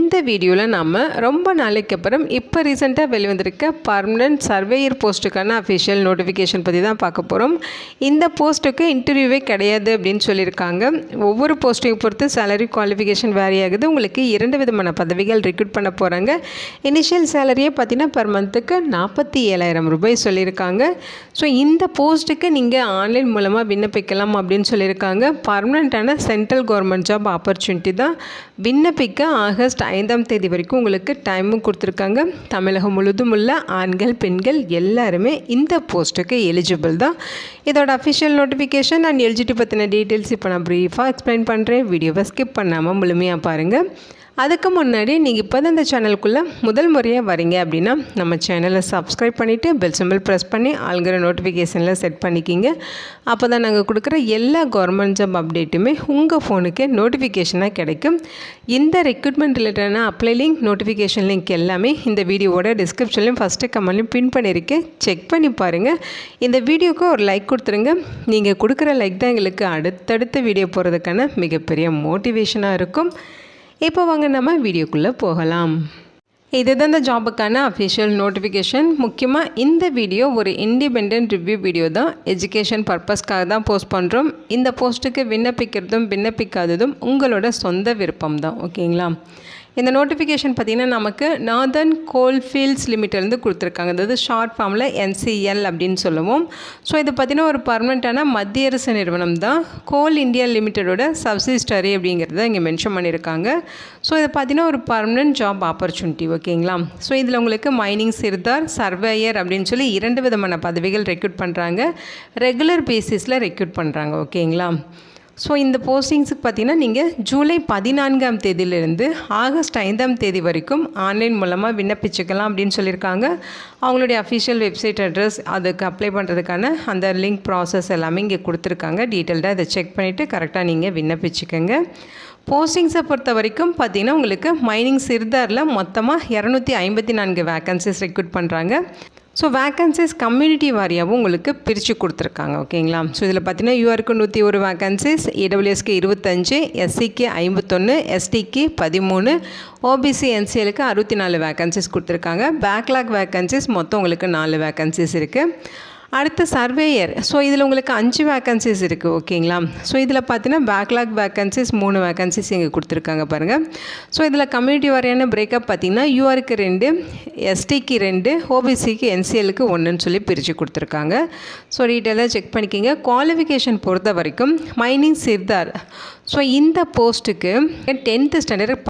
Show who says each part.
Speaker 1: இந்த வீடியோவில் நாம் ரொம்ப நாளைக்கு அப்புறம் இப்போ ரீசெண்டாக வெளிவந்திருக்க பர்மனெண்ட் சர்வேயர் போஸ்ட்டுக்கான அஃபிஷியல் நோட்டிஃபிகேஷன் பற்றி தான் பார்க்க போகிறோம். இந்த போஸ்ட்டுக்கு இன்டர்வியூவே கிடையாது அப்படின்னு சொல்லியிருக்காங்க. ஒவ்வொரு போஸ்ட்டையும் பொறுத்து சேலரி குவாலிஃபிகேஷன் வேரி ஆகுது. உங்களுக்கு 2 விதமான பதவிகள் ரெக்ரூட் பண்ண போகிறாங்க. இனிஷியல் சேலரியே பார்த்தீங்கன்னா பெர் மந்த்துக்கு 47,000 ரூபாய் சொல்லியிருக்காங்க. ஸோ இந்த போஸ்ட்டுக்கு நீங்கள் ஆன்லைன் மூலமாக விண்ணப்பிக்கலாம் அப்படின்னு சொல்லியிருக்காங்க. பர்மனெண்ட்டான சென்ட்ரல் கவர்மெண்ட் ஜாப் ஆப்பர்ச்சுனிட்டி தான். விண்ணப்பிக்க ஆகஸ்ட் 5ஆம் தேதி வரைக்கும் உங்களுக்கு டைமும் கொடுத்துருக்காங்க. தமிழகம் முழுதும் உள்ள ஆண்கள் பெண்கள் எல்லாருமே இந்த போஸ்ட்டுக்கு எலிஜிபிள் தான். இதோட அஃபிஷியல் நோட்டிஃபிகேஷன் அண்ட் எலிஜிபிலிட்டி பற்றின டீட்டெயில்ஸ் இப்போ நான் ப்ரீஃபாக எக்ஸ்பிளைன் பண்ணுறேன். வீடியோவை ஸ்கிப் பண்ணாமல் முழுமையாக பாருங்கள். அதுக்கு முன்னாடி நீங்கள் இப்போ தான் இந்த சேனலுக்குள்ளே முதல் முறையாக வரீங்க அப்படின்னா நம்ம சேனலை சப்ஸ்கிரைப் பண்ணிவிட்டு பெல் சிம்பிள் ப்ரெஸ் பண்ணி ஆளுங்கிற நோட்டிஃபிகேஷனில் செட் பண்ணிக்கிங்க. அப்போ தான் நாங்கள் கொடுக்குற எல்லா கவர்மெண்ட் ஜாப் அப்டேட்டுமே உங்கள் ஃபோனுக்கு நோட்டிஃபிகேஷனாக கிடைக்கும். இந்த ரெக்ரூட்மெண்ட் ரிலேட்டடான அப்ளை லிங்க், நோட்டிஃபிகேஷன் லிங்க் எல்லாமே இந்த வீடியோவோட டிஸ்கிரிப்ஷன்லையும் ஃபஸ்ட்டு கமெண்ட்லையும் பின் பண்ணியிருக்கேன். செக் பண்ணி பாருங்கள். இந்த வீடியோவுக்கு ஒரு லைக் கொடுத்துருங்க. நீங்கள் கொடுக்குற லைக் தான் எங்களுக்கு அடுத்தடுத்த வீடியோ போகிறதுக்கான மிகப்பெரிய மோட்டிவேஷனாக இருக்கும். இப்போ வாங்க நம்ம வீடியோக்குள்ளே போகலாம். இதுதான் இந்த ஜாபுக்கான அஃபிஷியல் நோட்டிஃபிகேஷன். முக்கியமாக இந்த வீடியோ ஒரு இண்டிபெண்ட் ரிவ்யூ வீடியோ தான். எஜுகேஷன் பர்பஸ்க்காக தான் போஸ்ட் பண்ணுறோம். இந்த போஸ்ட்டுக்கு விண்ணப்பிக்கிறதும் விண்ணப்பிக்காததும் உங்களோட சொந்த விருப்பம் தான். ஓகேங்களா? இந்த நோட்டிஃபிகேஷன் பார்த்திங்கன்னா நமக்கு நார்தர்ன் கோல்ஃபீல்ட்ஸ் லிமிட்டட்லேருந்து கொடுத்துருக்காங்க. அதாவது ஷார்ட் ஃபார்மில் NCL அப்படின்னு சொல்லுவோம். ஸோ இது பார்த்திங்கன்னா ஒரு பர்மனெண்ட்டான மத்திய அரசு நிறுவனம் தான். கோல் இந்தியா லிமிட்டடோட சப்சிஸ்டரி அப்படிங்கிறத இங்கே மென்ஷன் பண்ணியிருக்காங்க. ஸோ இது பார்த்திங்கன்னா ஒரு பர்மனெண்ட் ஜாப் ஆப்பர்ச்சுனிட்டி. ஓகேங்களா? ஸோ இதில் உங்களுக்கு மைனிங் சிர்தார், சர்வேயர் அப்படின்னு சொல்லி 2 விதமான பதவிகள் ரெக்ரூட் பண்ணுறாங்க. ரெகுலர் பேசிஸில் ரெக்ரூட் பண்ணுறாங்க. ஓகேங்களா? ஸோ இந்த போஸ்டிங்ஸுக்கு பார்த்திங்கன்னா நீங்கள் ஜூலை 14ஆம் தேதியிலிருந்து ஆகஸ்ட் 5ஆம் தேதி வரைக்கும் ஆன்லைன் மூலமாக விண்ணப்பிச்சுக்கலாம் அப்படின்னு சொல்லியிருக்காங்க. அவங்களுடைய அஃபிஷியல் வெப்சைட் அட்ரஸ், அதுக்கு அப்ளை பண்ணுறதுக்கான அந்த லிங்க் ப்ராசஸ் எல்லாமே இங்கே கொடுத்துருக்காங்க. டீட்டெயில்டாக இதை செக் பண்ணிவிட்டு கரெக்டாக நீங்கள் விண்ணப்பிச்சுக்கோங்க. போஸ்டிங்ஸை பொறுத்த வரைக்கும் பார்த்திங்கன்னா உங்களுக்கு மைனிங் சிர்தாரில் மொத்தமாக 254 வேக்கன்சிஸ் ரெக்ரூட் பண்ணுறாங்க. ஸோ வேக்கன்சிஸ் கம்யூனிட்டி வாரியாகவும் உங்களுக்கு பிரித்து கொடுத்துருக்காங்க. ஓகேங்களா? ஸோ இதில் பார்த்தீங்கன்னா யூஆருக்கு 101 வேக்கன்சிஸ், EWSக்கு 25, SCக்கு 51, STக்கு 13, OBC NCLக்கு 64 வேக்கன்சிஸ் கொடுத்துருக்காங்க. பேக்லாக் வேக்கன்சிஸ் மொத்தம் உங்களுக்கு 4 வேக்கன்சிஸ் இருக்குது. அடுத்து சர்வேயர். ஸோ இதில் உங்களுக்கு 5 வேக்கன்சிஸ் இருக்குது. ஓகேங்களா? ஸோ இதில் பார்த்தீங்கன்னா பேக்லாக் வேக்கன்சிஸ் 3 வேக்கன்சிஸ் இங்கே கொடுத்துருக்காங்க பாருங்கள். ஸோ இதில் கம்யூனிட்டி வாரியான பிரேக்கப் பார்த்திங்கன்னா யூஆருக்கு 2, STக்கு 2, OBCக்கு NCLக்கு 1ன்னு சொல்லி பிரித்து கொடுத்துருக்காங்க. ஸோ டீட்டெயிலாக செக் பண்ணிக்கிங்க. குவாலிஃபிகேஷன் பொறுத்த வரைக்கும் மைனிங் சிர்தார். ஸோ இந்த போஸ்ட்டுக்கு 10th ஸ்டாண்டர்ட்